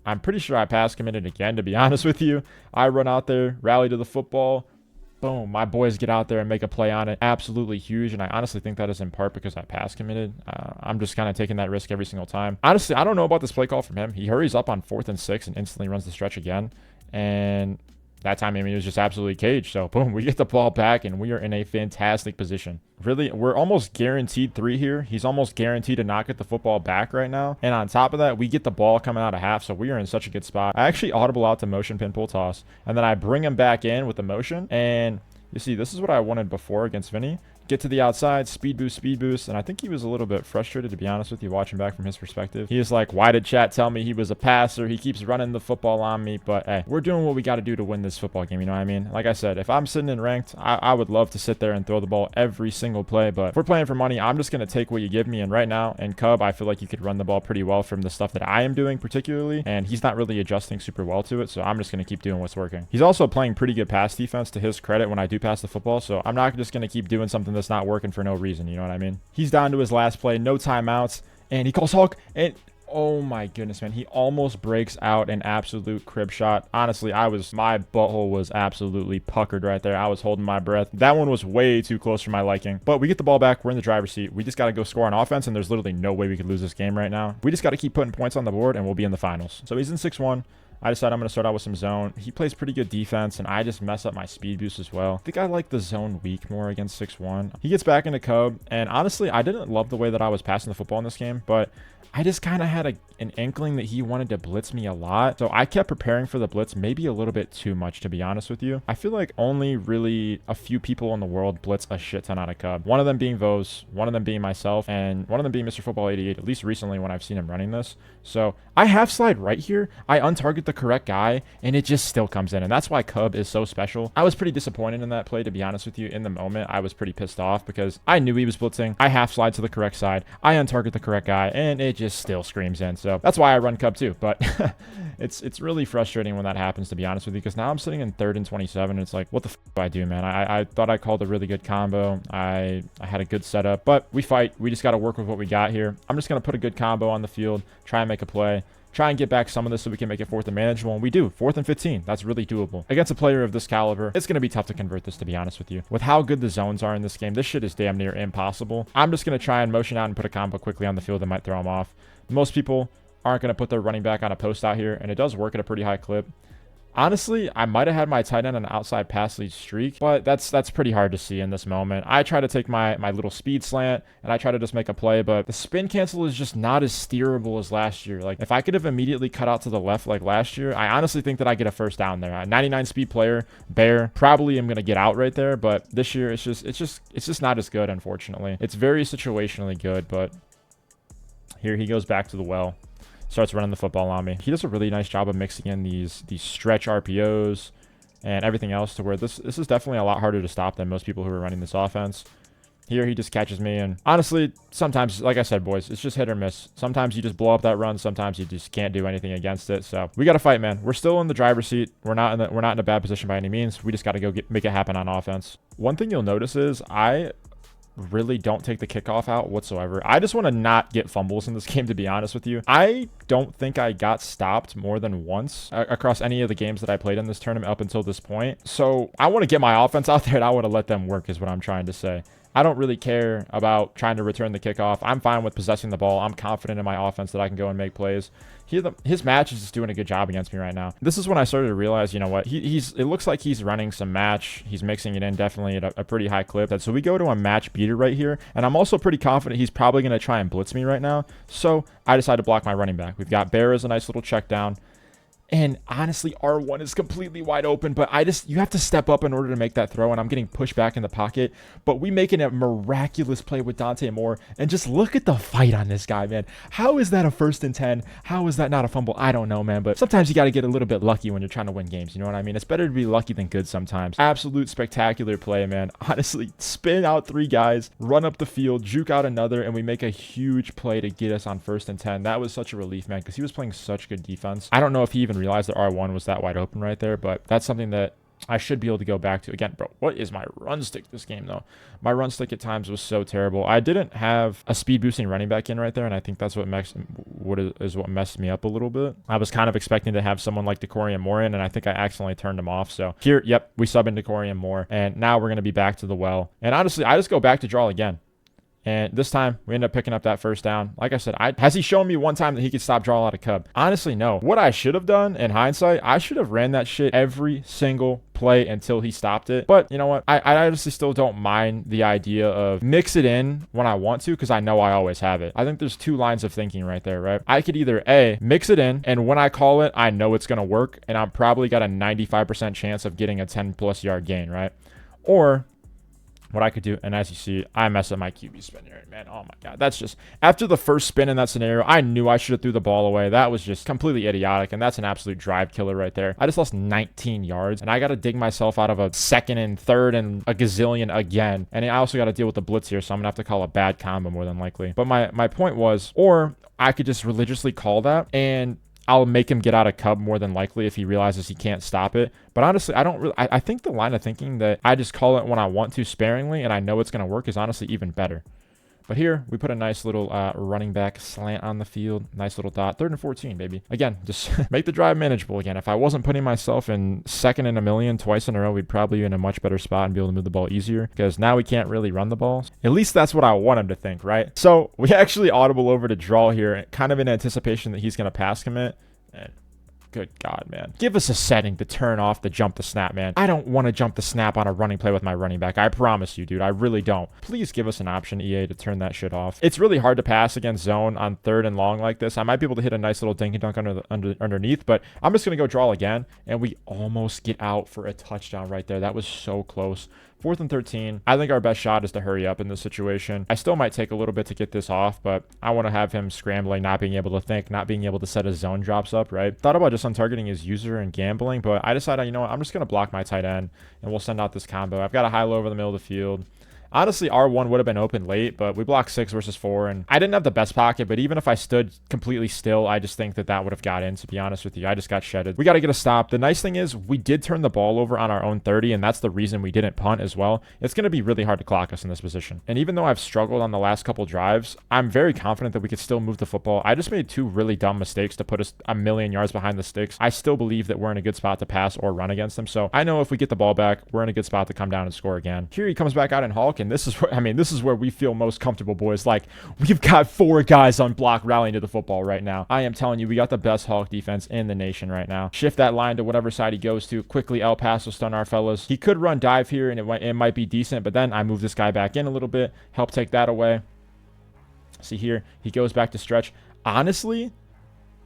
I'm pretty sure I pass committed again, to be honest with you. I run out there, rally to the football. Boom, my boys get out there and make a play on it. Absolutely huge, and I honestly think that is in part because I pass committed. I'm just kind of taking that risk every single time. Honestly, I don't know about this play call from him. He hurries up on 4th and 6 and instantly runs the stretch again. And that time, he was just absolutely caged. So, boom, we get the ball back, and we are in a fantastic position. Really, we're almost guaranteed 3 here. He's almost guaranteed to not get the football back right now. And on top of that, we get the ball coming out of half, so we are in such a good spot. I actually audible out to motion pin pull toss, and then I bring him back in with the motion. And you see, this is what I wanted before against Vinnie. Get to the outside, speed boost, and I think he was a little bit frustrated, to be honest with you, watching back from his perspective. He is like, why did chat tell me he was a passer? He keeps running the football on me, but hey, we're doing what we got to do to win this football game, you know what I mean? Like I said, if I'm sitting in ranked, I would love to sit there and throw the ball every single play, but if we're playing for money, I'm just going to take what you give me, and right now, in Cub, I feel like you could run the ball pretty well from the stuff that I am doing particularly, and he's not really adjusting super well to it, so I'm just going to keep doing what's working. He's also playing pretty good pass defense to his credit when I do pass the football, so I'm not just going to keep doing something that's not working for no reason, you know what I mean? He's down to his last play, no timeouts, and he calls Hulk, and oh my goodness, man, he almost breaks out an absolute crib shot. Honestly, my butthole was absolutely puckered right there. I was holding my breath. That one was way too close for my liking, but we get the ball back. We're in the driver's seat. We just got to go score on offense, and there's literally no way we could lose this game right now. We just got to keep putting points on the board, and we'll be in the finals. So he's in 6-1. I decided I'm going to start out with some zone. He plays pretty good defense, and I just mess up my speed boost as well. I think I like the zone weak more against 6-1. He gets back into Cub, and honestly, I didn't love the way that I was passing the football in this game, but I just kind of had an inkling that he wanted to blitz me a lot. So I kept preparing for the blitz maybe a little bit too much, to be honest with you. I feel like only really a few people in the world blitz a shit ton out of Cub. One of them being Vos, one of them being myself, and one of them being Mr. Football 88, at least recently when I've seen him running this. So I half slide right here. I untarget the correct guy, and it just still comes in. And that's why Cub is so special. I was pretty disappointed in that play, to be honest with you. In the moment, I was pretty pissed off because I knew he was blitzing. I half slide to the correct side. I untarget the correct guy, and it just still screams in. So that's why I run Cub too. But it's really frustrating when that happens, to be honest with you, because now I'm sitting in 3rd and 27. And it's like, what the f do I do, man? I thought I called a really good combo. I had a good setup, but we fight. We just got to work with what we got here. I'm just going to put a good combo on the field, try and make a play, try and get back some of this so we can make it 4th and manageable. And we do. 4th and 15. That's really doable. Against a player of this caliber, it's going to be tough to convert this, to be honest with you. With how good the zones are in this game, this shit is damn near impossible. I'm just going to try and motion out and put a combo quickly on the field that might throw him off. Most people aren't going to put their running back on a post out here, and it does work at a pretty high clip. Honestly, I might have had my tight end on an outside pass lead streak, but that's pretty hard to see in this moment. I try to take my little speed slant, and I try to just make a play, but the spin cancel is just not as steerable as last year. Like, if I could have immediately cut out to the left like last year, I honestly think that I get a first down there. A 99 speed player, Bear, probably am going to get out right there, but this year it's just not as good, unfortunately. It's very situationally good, but here he goes back to the well. Starts running the football on me. He does a really nice job of mixing in these stretch RPOs and everything else to where this is definitely a lot harder to stop than most people who are running this offense. Here he just catches me, and honestly, sometimes, like I said, boys, it's just hit or miss. Sometimes you just blow up that run. Sometimes you just can't do anything against it. So we got to fight, man. We're still in the driver's seat. We're not in a bad position by any means. We just got to go make it happen on offense. One thing you'll notice is I really don't take the kickoff out whatsoever. I just want to not get fumbles in this game, to be honest with you. I don't think I got stopped more than once across any of the games that I played in this tournament up until this point. So I want to get my offense out there, and I want to let them work is what I'm trying to say. I don't really care about trying to return the kickoff. I'm fine with possessing the ball. I'm confident in my offense that I can go and make plays. His match is just doing a good job against me right now. This is when I started to realize, you know what, it looks like he's running some match. He's mixing it in definitely at a pretty high clip. So we go to a match beater right here, and I'm also pretty confident he's probably going to try and blitz me right now. So I decided to block my running back. We've got Bear as a nice little check down. And honestly, R1 is completely wide open, but you have to step up in order to make that throw, and I'm getting pushed back in the pocket. But we making a miraculous play with Dante Moore, and just look at the fight on this guy, man. How is that a 1st and 10? How is that not a fumble? I don't know, man, but sometimes you got to get a little bit lucky when you're trying to win games, you know what I mean? It's better to be lucky than good sometimes. Absolute spectacular play, man. Honestly, spin out 3 guys, run up the field, juke out another, and we make a huge play to get us on 1st and 10. That was such a relief, man, because he was playing such good defense. I don't know if he even realized that R1 was that wide open right there, but that's something that I should be able to go back to. Again, bro, what is my run stick this game, though? My run stick at times was so terrible. I didn't have a speed boosting running back in right there, and I think that's what messed me up a little bit. I was kind of expecting to have someone like Decorian Moore in, and I think I accidentally turned him off. So here, yep, we sub in Decorian Moore, and now we're going to be back to the well. And honestly, I just go back to draw again. And this time, we end up picking up that first down. Like I said, has he shown me one time that he could stop draw out of Cub? Honestly, no. What I should have done, in hindsight, I should have ran that shit every single play until he stopped it. But you know what? I honestly still don't mind the idea of mix it in when I want to, because I know I always have it. I think there's 2 lines of thinking right there, right? I could either A, mix it in, and when I call it, I know it's going to work, and I'm probably got a 95% chance of getting a 10+ yard gain, right? Or what I could do, and as you see, I mess up my QB spin here, man. Oh my God. That's just, after the first spin in that scenario, I knew I should have threw the ball away. That was just completely idiotic, and that's an absolute drive killer right there. I just lost 19 yards, and I got to dig myself out of a 2nd and 3rd and a gazillion again. And I also got to deal with the blitz here, so I'm going to have to call a bad combo more than likely. But my point was, or I could just religiously call that, and I'll make him get out of Cub more than likely if he realizes he can't stop it. But honestly, I think the line of thinking that I just call it when I want to sparingly and I know it's going to work is honestly even better. But here, we put a nice little running back slant on the field. Nice little dot. 3rd and 14, baby. Again, just make the drive manageable again. If I wasn't putting myself in 2nd and a million twice in a row, we'd probably be in a much better spot and be able to move the ball easier, because now we can't really run the ball. At least that's what I want him to think, right? So we actually audible over to draw here, kind of in anticipation that he's going to pass commit. And Good God, man. Give us a setting to turn off the jump the snap, man. I don't want to jump the snap on a running play with my running back. I promise you, dude. I really don't. Please give us an option, EA, to turn that shit off. It's really hard to pass against zone on 3rd and long like this. I might be able to hit a nice little dink and dunk underneath, but I'm just going to go draw again, and we almost get out for a touchdown right there. That was so close. 4th and 13. I think our best shot is to hurry up in this situation. I still might take a little bit to get this off, but I want to have him scrambling, not being able to think, not being able to set his zone drops up, right? Thought about just untargeting his user and gambling, but I decided, you know what, I'm just going to block my tight end, and we'll send out this combo. I've got a high-low over the middle of the field. Honestly, R1 would have been open late, but we blocked 6 versus 4, and I didn't have the best pocket, but even if I stood completely still, I just think that that would have got in, to be honest with you. I just got shedded. We got to get a stop. The nice thing is we did turn the ball over on our own 30, and that's the reason we didn't punt as well. It's going to be really hard to clock us in this position. And even though I've struggled on the last couple drives, I'm very confident that we could still move the football. I just made 2 really dumb mistakes to put us a million yards behind the sticks. I still believe that we're in a good spot to pass or run against them, so I know if we get the ball back, we're in a good spot to come down and score again. Here he comes back out in Hulk, and this is what, I mean, this is where we feel most comfortable, boys. Like, we've got 4 guys on block rallying to the football right now. I am telling you, we got the best Hulk defense in the nation right now. Shift that line to whatever side he goes to. Quickly, El Paso stun our fellas. He could run dive here, and it might be decent, but then I move this guy back in a little bit, help take that away. See here, he goes back to stretch. Honestly,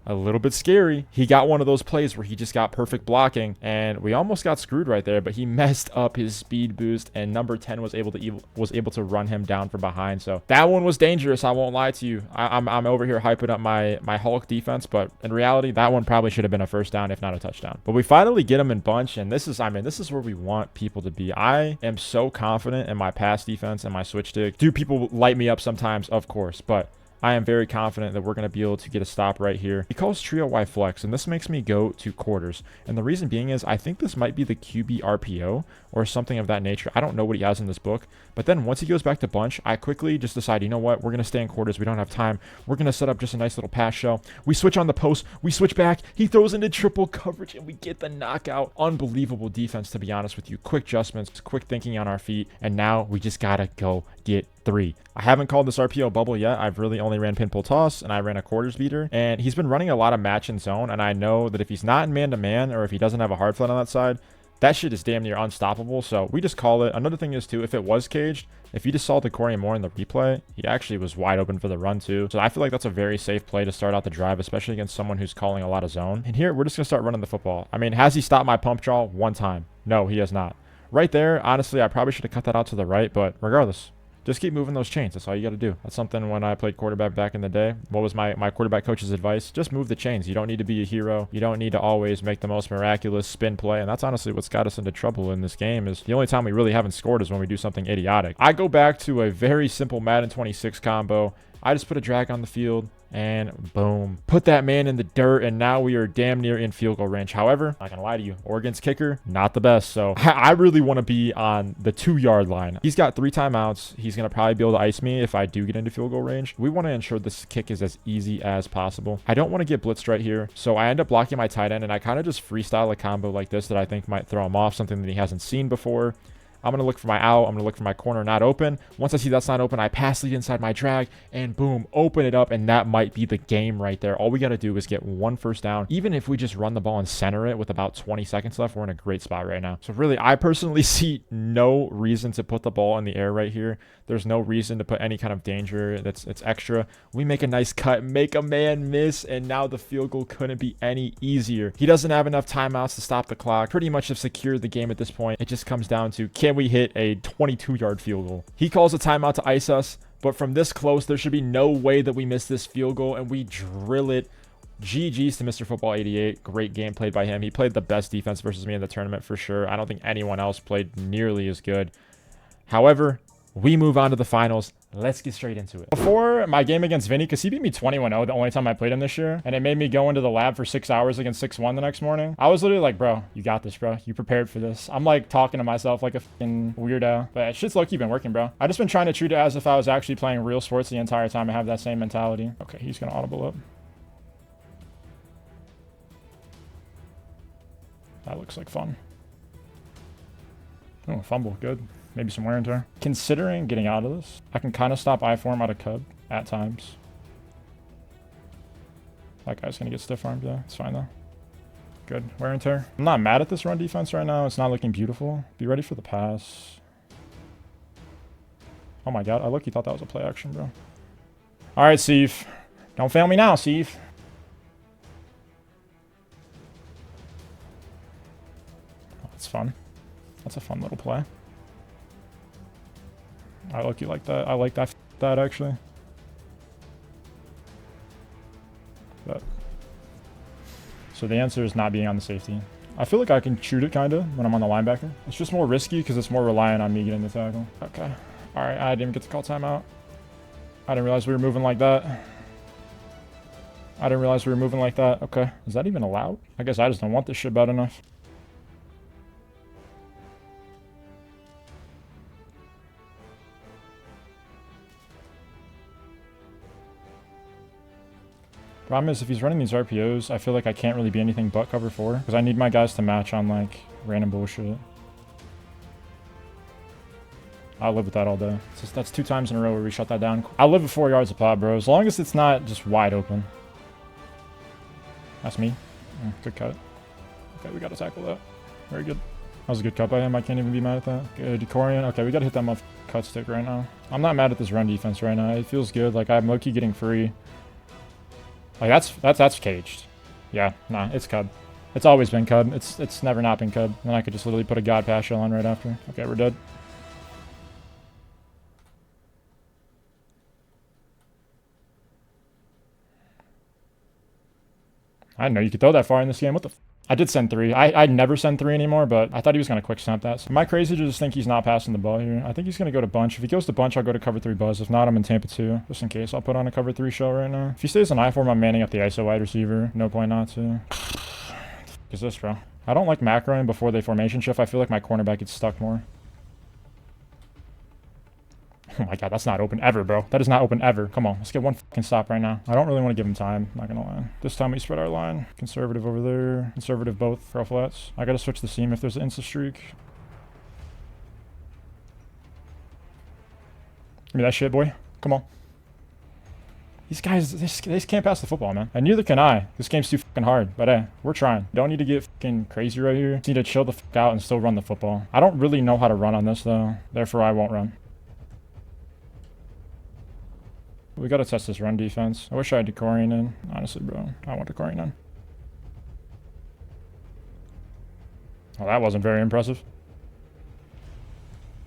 a little bit scary. He got one of those plays where he just got perfect blocking, and we almost got screwed right there, but he messed up his speed boost, and number 10 was able to run him down from behind. So that one was dangerous. I won't lie to you. I'm over here hyping up my Hulk defense, but in reality, that one probably should have been a first down, if not a touchdown. But we finally get him in bunch, and this is where we want people to be. I am so confident in my pass defense and my switch stick. Do people light me up sometimes? Of course, but I am very confident that we're going to be able to get a stop right here. He calls trio Y flex, and this makes me go to quarters. And the reason being is I think this might be the QB RPO or something of that nature. I don't know what he has in this book. But then once he goes back to bunch, I quickly just decide, you know what? We're going to stay in quarters. We don't have time. We're going to set up just a nice little pass show. We switch on the post. We switch back. He throws into triple coverage, and we get the knockout. Unbelievable defense, to be honest with you. Quick adjustments, quick thinking on our feet. And now we just got to go get 3. I haven't called this RPO bubble yet. I've really only ran pin pull toss, and I ran a quarters beater, and he's been running a lot of match in zone, and I know that if he's not in man-to-man or if he doesn't have a hard flat on that side, that shit is damn near unstoppable. So we just call it. Another thing is too, if it was caged, if you just saw the Corey Moore in the replay, he actually was wide open for the run too. So I feel like that's a very safe play to start out the drive, especially against someone who's calling a lot of zone. And here we're just gonna start running the football. I mean, has he stopped my pump draw one time? No, he has not. Right there, honestly, I probably should have cut that out to the right, but regardless, just keep moving those chains. That's all you got to do. That's something when I played quarterback back in the day. What was my quarterback coach's advice? Just move the chains. You don't need to be a hero. You don't need to always make the most miraculous spin play. And that's honestly what's got us into trouble in this game. Is the only time we really haven't scored is when we do something idiotic. I go back to a very simple Madden 26 combo. I just put a drag on the field, and boom, put that man in the dirt, and now we are damn near in field goal range. However, not gonna lie to you, Oregon's kicker, not the best. So I really want to be on the 2-yard line. He's got 3 timeouts. He's gonna probably be able to ice me if I do get into field goal range. We want to ensure this kick is as easy as possible. I don't want to get blitzed right here, so I end up blocking my tight end, and I kind of just freestyle a combo like this that I think might throw him off, something that he hasn't seen before. I'm going to look for my out. I'm going to look for my corner not open. Once I see that's not open, I pass lead inside my drag, and boom, open it up, and that might be the game right there. All we got to do is get 1 first down. Even if we just run the ball and center it with about 20 seconds left, we're in a great spot right now. So really, I personally see no reason to put the ball in the air right here. There's no reason to put any kind of danger that's extra. We make a nice cut, make a man miss, and now the field goal couldn't be any easier. He doesn't have enough timeouts to stop the clock. Pretty much have secured the game at this point. It just comes down to, can we hit a 22-yard field goal? He calls a timeout to ice us, but from this close, there should be no way that we miss this field goal, and we drill it. GG's to Mr. Football 88. Great game played by him. He played the best defense versus me in the tournament for sure. I don't think anyone else played nearly as good. However, we move on to the finals. Let's get straight into it. Before my game against Vinnie, because he beat me 21-0 the only time I played him this year, and it made me go into the lab for 6 hours against 6-1 the next morning. I was literally like, bro, you got this, bro. You prepared for this. I'm like talking to myself like a fucking weirdo, but shit's low-key been working, bro. I just been trying to treat it as if I was actually playing real sports the entire time and have that same mentality. Okay, he's gonna audible up. That looks like fun. Oh, fumble, good. Maybe some wear and tear. Considering getting out of this, I can kind of stop I-form out of Cub at times. That guy's going to get stiff armed, yeah. It's fine, though. Good. Wear and tear. I'm not mad at this run defense right now. It's not looking beautiful. Be ready for the pass. Oh my god. I look, you thought that was a play action, bro. All right, Steve. Don't fail me now, Steve. Oh, that's fun. That's a fun little play. I look, you like that. I like that actually. But so the answer is not being on the safety. I feel like I can shoot it kind of when I'm on the linebacker. It's just more risky because it's more reliant on me getting the tackle. Okay. All right. I didn't even get to call timeout. I didn't realize we were moving like that. Okay. Is that even allowed? I guess I just don't want this shit bad enough. Problem is, if he's running these RPOs, I feel like I can't really be anything but cover 4 because I need my guys to match on like random bullshit. I'll live with that all day. That's 2 times in a row where we shut that down. I'll live with 4 yards a pop, bro. As long as it's not just wide open. That's me. Good cut. Okay, we got to tackle that. Very good. That was a good cut by him. I can't even be mad at that. Good. Decorian. Okay, we got to hit that motherfucking cut stick right now. I'm not mad at this run defense right now. It feels good. Like, I'm low-key getting free. Like, that's caged. Yeah, nah, it's cub. It's always been cub. It's never not been cub. Then I could just literally put a god pass shell on right after. Okay, we're dead. I didn't know you could throw that far in this game. What the f? I did send 3. I'd never send 3 anymore, but I thought he was going to quick snap that. So am I crazy to just think he's not passing the ball here? I think he's going to go to bunch. If he goes to bunch, I'll go to cover 3 buzz. If not, I'm in Tampa 2. Just in case, I'll put on a cover 3 shell right now. If he stays in I form, I'm manning up the ISO wide receiver. No point not to. What is this, bro? I don't like macroing before they formation shift. I feel like my cornerback gets stuck more. Oh my god, that's not open ever, bro. That is not open ever. Come on, let's get one fucking stop right now. I don't really want to give him time, not gonna lie. This time we spread our line. Conservative over there. Conservative both. Curl flats. I gotta switch the seam if there's an insta streak. Give me that shit, boy. Come on. These guys, they just can't pass the football, man. And neither can I. This game's too fucking hard. But hey, we're trying. Don't need to get fucking crazy right here. Just need to chill the fuck out and still run the football. I don't really know how to run on this, though. Therefore, I won't run. We gotta test this run defense. I wish I had Decorian in. Honestly, bro. I want Decorian in. Oh, that wasn't very impressive.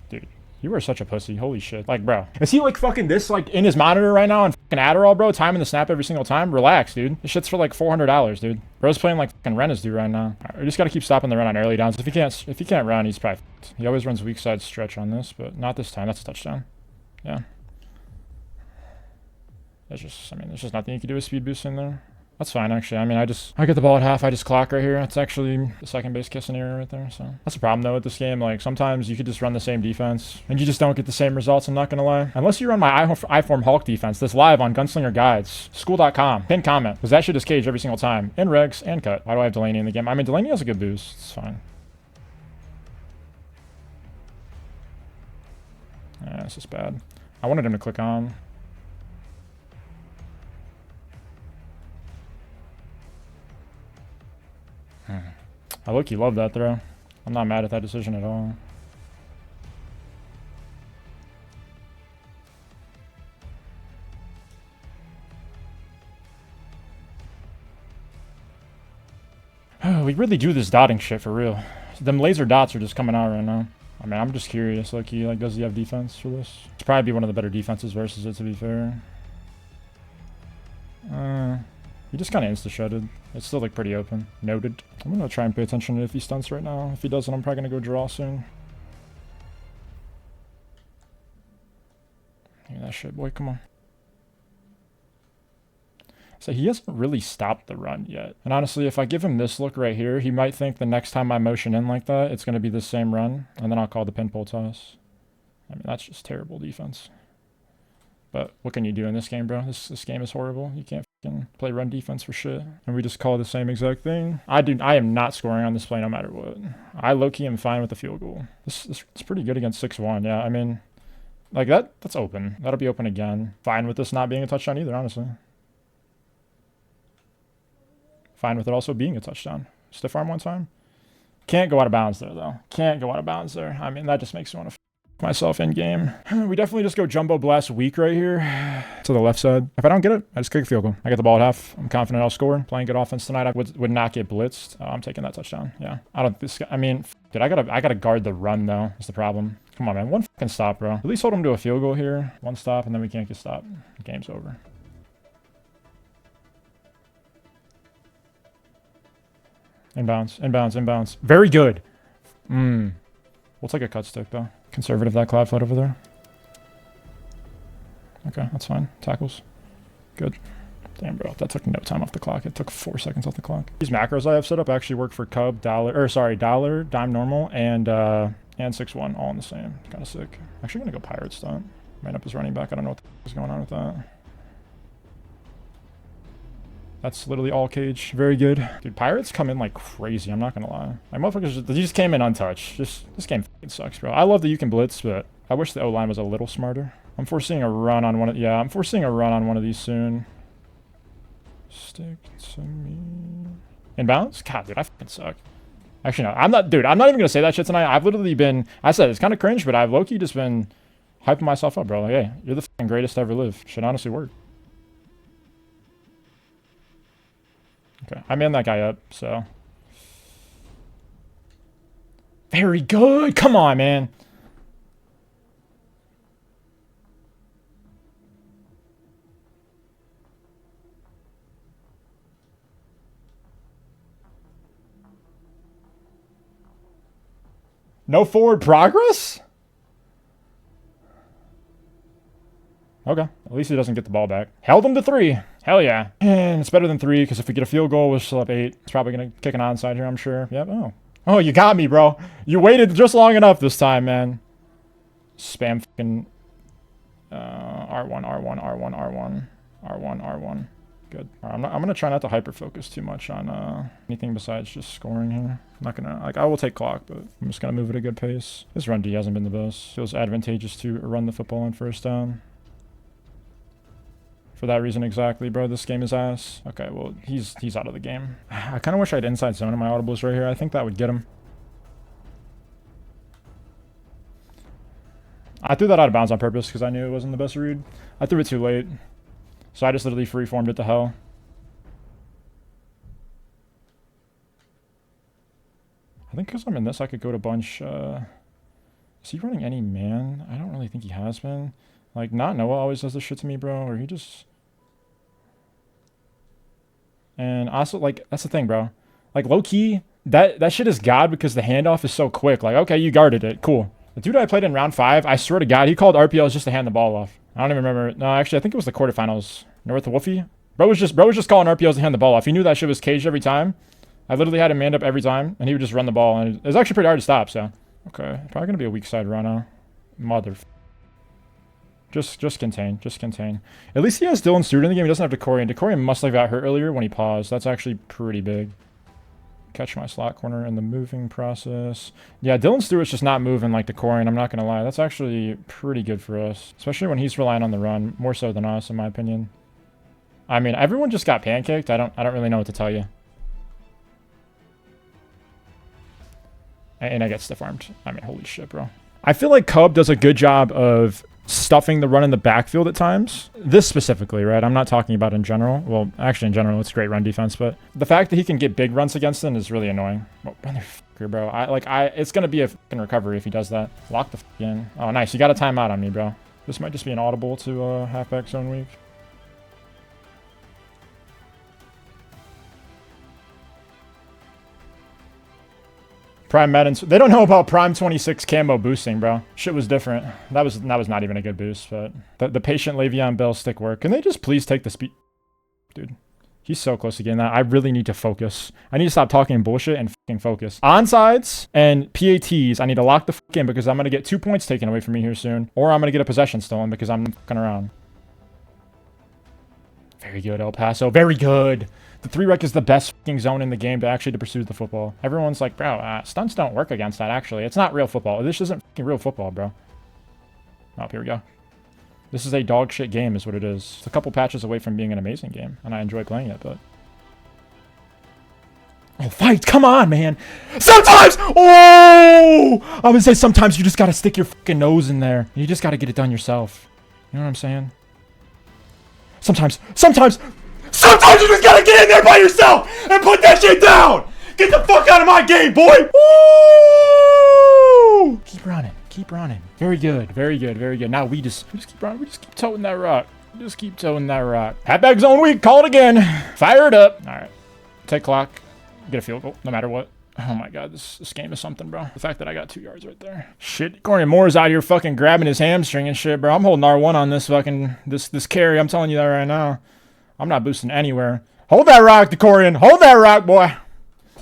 Dude, you are such a pussy. Holy shit. Like, bro. Is he like fucking this, like, in his monitor right now on fucking Adderall, bro? Timing the snap every single time? Relax, dude. This shit's for like $400, dude. Bro's playing like fucking Ren is due right now. Right, we just gotta keep stopping the run on early downs. If he can't run, he's probably fucked. He always runs weak side stretch on this, but not this time. That's a touchdown. Yeah. There's just nothing you can do with speed boost in there. That's fine, actually. I mean, I get the ball at half. I just clock right here. It's actually the second base kissing area right there. So that's the problem, though, with this game. Like, sometimes you could just run the same defense, and you just don't get the same results, I'm not going to lie. Unless you run my iForm Hulk defense, this live on Gunslinger Guides, school.com, pin comment, because that shit is caged every single time. In regs and cut. Why do I have Delaney in the game? I mean, Delaney has a good boost. It's fine. Yeah, this is bad. I wanted him to click on. I look-y love that throw. I'm not mad at that decision at all. Oh, we really do this dotting shit for real. Them laser dots are just coming out right now. I mean, I'm just curious. Look-y, like, does he have defense for this? It's probably be one of the better defenses versus it, to be fair. He just kind of insta-shredded. It's still, like, pretty open. Noted. I'm going to try and pay attention to if he stunts right now. If he doesn't, I'm probably going to go draw soon. Give me that shit, boy. Come on. So he hasn't really stopped the run yet. And honestly, if I give him this look right here, he might think the next time I motion in like that, it's going to be the same run. And then I'll call the pinpole toss. I mean, that's just terrible defense. But what can you do in this game, bro? This game is horrible. You can't fucking play run defense for shit. And we just call the same exact thing. I am not scoring on this play no matter what. I low-key am fine with the field goal. It's pretty good against 6-1. Yeah, I mean, like that's open. That'll be open again. Fine with this not being a touchdown either, honestly. Fine with it also being a touchdown. Stiff arm one time. Can't go out of bounds there, though. Can't go out of bounds there. I mean, that just makes me want to myself in game. We definitely just go jumbo blast weak right here to the left side. If I don't get it, I just kick a field goal. I get the ball at half. I'm confident I'll score. Playing good offense tonight. I would not get blitzed. Oh, I'm taking that touchdown. Yeah. I don't. This guy, I mean, dude, I gotta guard the run though. That's the problem. Come on, man. One fucking stop, bro. At least hold him to a field goal here. One stop, and then we can't get stopped. Game's over. Inbounds. Inbounds. Inbounds. Very good. We'll take a cut stick though. Conservative that cloud flood over there. Okay, that's fine. Tackles. Good. Damn, bro. That took no time off the clock. It took 4 seconds off the clock. These macros I have set up actually work for Cub, Dollar, Dime Normal, and 6-1 all in the same. Kind of sick. Actually gonna go Pirate stunt. Man up his running back. I don't know what the is going on with that. That's literally all cage. Very good. Dude, Pirates come in like crazy. I'm not gonna lie. My motherfuckers just came in untouched. This game fucking sucks, bro. I love that you can blitz, but I wish the O-line was a little smarter. I'm foreseeing a run on one of... Yeah, I'm foreseeing a run on one of these soon. Stick to me. Inbounds? God, dude, I fucking suck. Actually, no. I'm not even gonna say that shit tonight. I've literally been... I said, it's kind of cringe, but I've low-key just been hyping myself up, bro. Like, hey, you're the fucking greatest to ever live. Should honestly work. Okay, I man that guy up, so. Very good. Come on, man. No forward progress? Okay. At least he doesn't get the ball back. Held him to 3. Hell yeah. And it's better than 3 because if we get a field goal, we're still up 8. It's probably going to kick an onside here, I'm sure. Yep. Oh. Oh, you got me, bro. You waited just long enough this time, man. Spam fucking R1, R1, R1, R1, R1, R1. Good. I'm going to try not to hyper-focus too much on anything besides just scoring here. I'm not going to... Like, I will take clock, but I'm just going to move at a good pace. This run D hasn't been the best. Feels advantageous to run the football on first down. For that reason exactly, bro. This game is ass. Okay, well, he's out of the game. I kind of wish I had inside zone in my audibles right here. I think that would get him. I threw that out of bounds on purpose because I knew it wasn't the best read. I threw it too late. So I just literally freeformed it to hell. I think because I'm in this, I could go to bunch. Is he running any man? I don't really think he has been. Like, not Noah always does this shit to me, bro. Or he just... And also, like, that's the thing, bro. Like, low-key, that shit is God because the handoff is so quick. Like, okay, you guarded it. Cool. The dude I played in round 5, I swear to God, he called RPLs just to hand the ball off. I don't even remember. No, actually, I think it was the quarterfinals. North of Wolfie. Bro was just calling RPLs to hand the ball off. He knew that shit was caged every time. I literally had him manned up every time, and he would just run the ball. And it was actually pretty hard to stop, so. Okay, probably going to be a weak side run now. Just contain. Just contain. At least he has Dylan Stewart in the game. He doesn't have Decorian. Decorian must have got hurt earlier when he paused. That's actually pretty big. Catch my slot corner in the moving process. Yeah, Dylan Stewart's just not moving like Decorian. I'm not going to lie. That's actually pretty good for us. Especially when he's relying on the run. More so than us, in my opinion. I mean, everyone just got pancaked. I don't really know what to tell you. And I get stiff armed. I mean, holy shit, bro. I feel like Cub does a good job of stuffing the run in the backfield at times. This specifically, right? I'm not talking about in general. Well, actually in general, it's great run defense, but the fact that he can get big runs against them is really annoying. Oh, motherfucker, bro. It's gonna be a fucking recovery if he does that. Lock the fuck in. Oh, nice. You got a timeout on me, bro. This might just be an audible to halfback zone week. Prime Madden. They don't know about Prime 26 camo boosting, bro. Shit was different. That was not even a good boost, but the patient Le'Veon Bell stick work. Can they just please take the speed? Dude, he's so close to getting that. I really need to focus. I need to stop talking bullshit and fucking focus. Onsides and PATs, I need to lock the fuck in because I'm going to get 2 points taken away from me here soon. Or I'm going to get a possession stolen because I'm fucking around. Very good, El Paso. Very good. The 3-rec is the best fucking zone in the game to pursue the football. Everyone's like, bro, stunts don't work against that, actually. It's not real football. This isn't fucking real football, bro. Oh, here we go. This is a dog shit game is what it is. It's a couple patches away from being an amazing game, and I enjoy playing it, but... Oh, fight. Come on, man. Sometimes. Oh, I would say sometimes you just got to stick your fucking nose in there. You just got to get it done yourself. You know what I'm saying? Sometimes you just got to get in there by yourself and put that shit down. Get the fuck out of my game, boy. Woo! Keep running. Keep running. Very good. Very good. Very good. Now we just keep running. We just keep toting that rock. Just keep toting that rock. Halfback zone weak. Call it again. Fire it up. All right. Take clock. Get a field goal, no matter what. Oh my god, this game is something, bro. The fact that I got 2 yards right there. Shit, Corian Moore's out here fucking grabbing his hamstring and shit, bro. I'm holding R1 on this fucking, this carry. I'm telling you that right now. I'm not boosting anywhere. Hold that rock, Corian. Hold that rock, boy.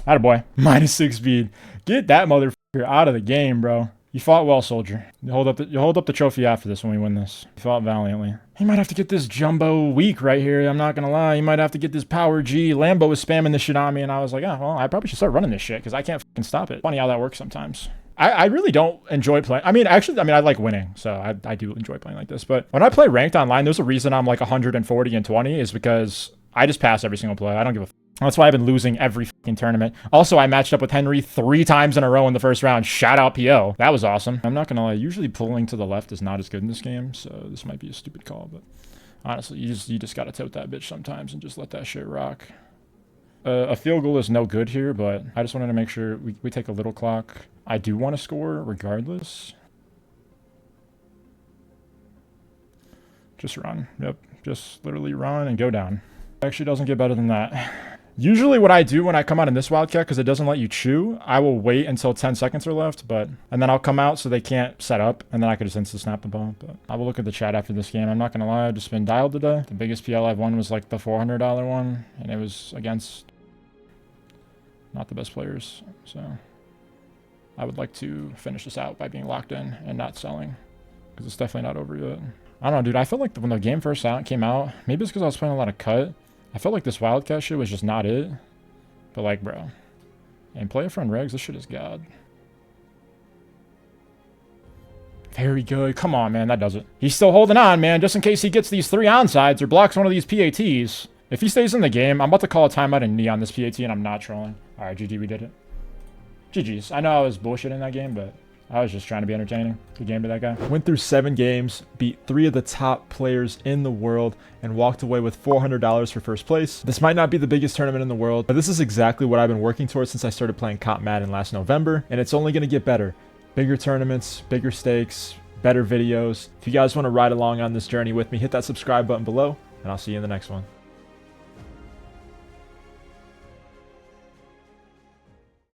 Attaboy. -6 speed. Get that motherfucker out of the game, bro. You fought well, soldier. You hold up the trophy after this when we win this. You fought valiantly. He might have to get this jumbo weak right here. I'm not gonna lie. He might have to get this power G. Lambo was spamming this shit on me, and I was like, oh, well, I probably should start running this shit because I can't fucking stop it. Funny how that works sometimes. I really don't enjoy playing. I mean, actually, I like winning, so I do enjoy playing like this. But when I play ranked online, there's a reason I'm like 140 and 20 is because I just pass every single play. I don't give a That's why I've been losing every fucking tournament. Also, I matched up with Henry 3 times in a row in the first round. Shout out PO. That was awesome. I'm not gonna lie. Usually pulling to the left is not as good in this game, so this might be a stupid call, but honestly, you just gotta tote that bitch sometimes and just let that shit rock. A field goal is no good here, but I just wanted to make sure we take a little clock. I do want to score regardless. Just run. Yep. Just literally run and go down. Actually doesn't get better than that. Usually what I do when I come out in this wildcat, because it doesn't let you chew, I will wait until 10 seconds are left, and then I'll come out so they can't set up, and then I could just instant snap the ball. But I will look at the chat after this game. I'm not going to lie, I've just been dialed today. The biggest PL I've won was like the $400 one, and it was against not the best players. So I would like to finish this out by being locked in and not selling, because it's definitely not over yet. I don't know, dude. I felt like when the game first came out, maybe it's because I was playing a lot of cut. I felt like this wildcat shit was just not it. But like, bro. And player friend regs, this shit is god. Very good. Come on, man. That does it. He's still holding on, man, just in case he gets these 3 onsides or blocks one of these PATs. If he stays in the game, I'm about to call a timeout and knee on this PAT, and I'm not trolling. All right, GG, we did it. GG's. I know I was bullshitting that game, but I was just trying to be entertaining. Good game to that guy. Went through 7 games, beat 3 of the top players in the world, and walked away with $400 for first place. This might not be the biggest tournament in the world, but this is exactly what I've been working towards since I started playing Comp Madden last November, and it's only going to get better. Bigger tournaments, bigger stakes, better videos. If you guys want to ride along on this journey with me, hit that subscribe button below, and I'll see you in the next one.